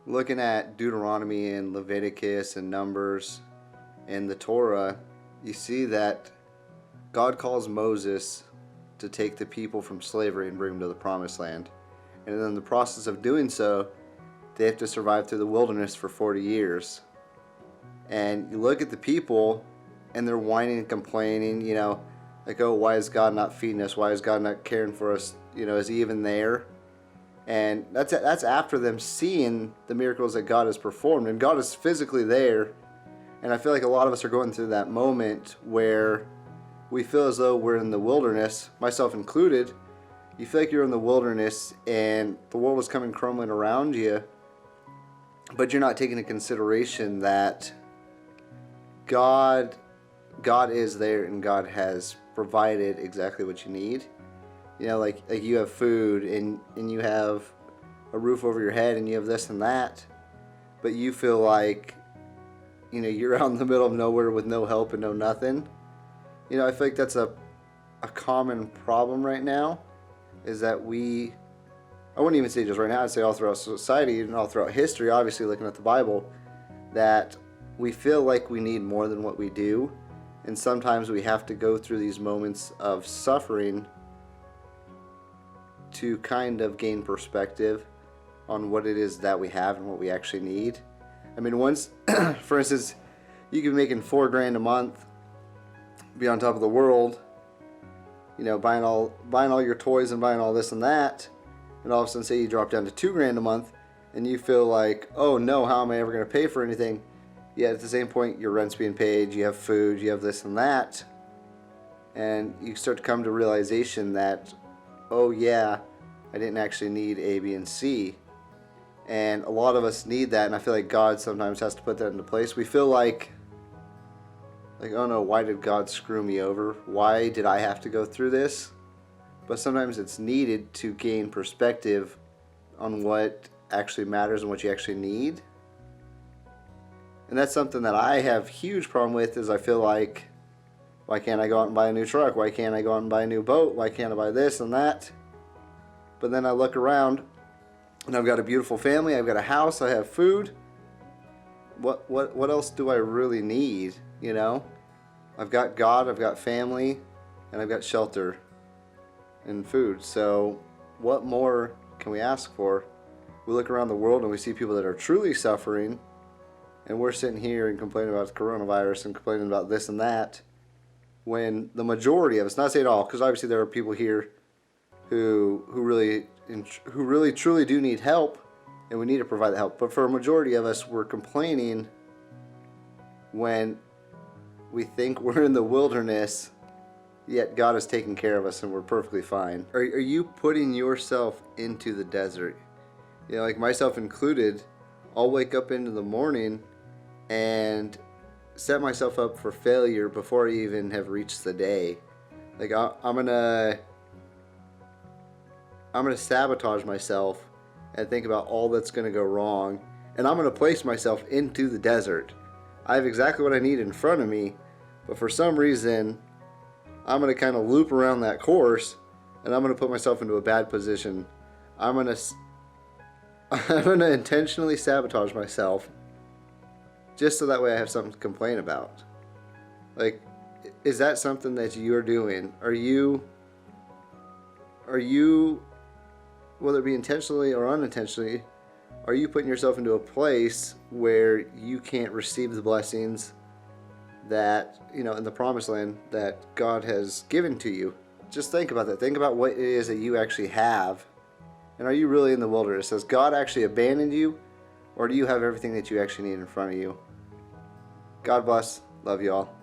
Looking at Deuteronomy and Leviticus and Numbers and the Torah, you see that God calls Moses to take the people from slavery and bring them to the promised land. And in the process of doing so, they have to survive through the wilderness for 40 years. And you look at the people and they're whining and complaining, like, oh, why is God not feeding us? Why is God not caring for us? Is he even there? And that's after them seeing the miracles that God has performed. And God is physically there. And I feel like a lot of us are going through that moment where we feel as though we're in the wilderness, myself included. You feel like you're in the wilderness and the world is coming crumbling around you, but you're not taking into consideration that God is there and God has provided exactly what you need. Like you have food and you have a roof over your head and you have this and that, but you feel like, you're out in the middle of nowhere with no help and no nothing. I feel like that's a common problem right now, is that I wouldn't even say just right now, I'd say all throughout society and all throughout history, obviously looking at the Bible, that we feel like we need more than what we do. And sometimes we have to go through these moments of suffering to kind of gain perspective on what it is that we have and what we actually need. I mean, once, for instance, you can be making $4,000 a month, be on top of the world, buying all your toys and buying all this and that, and all of a sudden say you drop down to $2,000 a month, and you feel like, oh no, how am I ever going to pay for anything? Yet at the same point, your rent's being paid, you have food, you have this and that, and you start to come to realization that, oh yeah, I didn't actually need A, B, and C. And a lot of us need that, and I feel like God sometimes has to put that into place. We feel like, oh no, why did God screw me over? Why did I have to go through this? But sometimes it's needed to gain perspective on what actually matters and what you actually need. And that's something that I have huge problem with, is I feel like, why can't I go out and buy a new truck? Why can't I go out and buy a new boat? Why can't I buy this and that? But then I look around and I've got a beautiful family, I've got a house, I have food. What else do I really need? I've got God, I've got family, and I've got shelter and food. So what more can we ask for? We look around the world and we see people that are truly suffering, and we're sitting here and complaining about the coronavirus and complaining about this and that, when the majority of us, not saying all, because obviously there are people here who really truly do need help, and we need to provide the help. But for a majority of us, we're complaining when we think we're in the wilderness, yet God is taking care of us and we're perfectly fine. Are you putting yourself into the desert? Like myself included, I'll wake up into the morning and set myself up for failure before I even have reached the day. Like I'm gonna sabotage myself and think about all that's gonna go wrong, and I'm gonna place myself into the desert. I have exactly what I need in front of me, but for some reason, I'm going to kind of loop around that course, and I'm going to put myself into a bad position. I'm going to intentionally sabotage myself just so that way I have something to complain about. Like, is that something that you're doing? Are you, whether it be intentionally or unintentionally, are you putting yourself into a place where you can't receive the blessings that, in the promised land that God has given to you? Just think about that. Think about what it is that you actually have. And are you really in the wilderness? Has God actually abandoned you? Or do you have everything that you actually need in front of you? God bless. Love you all.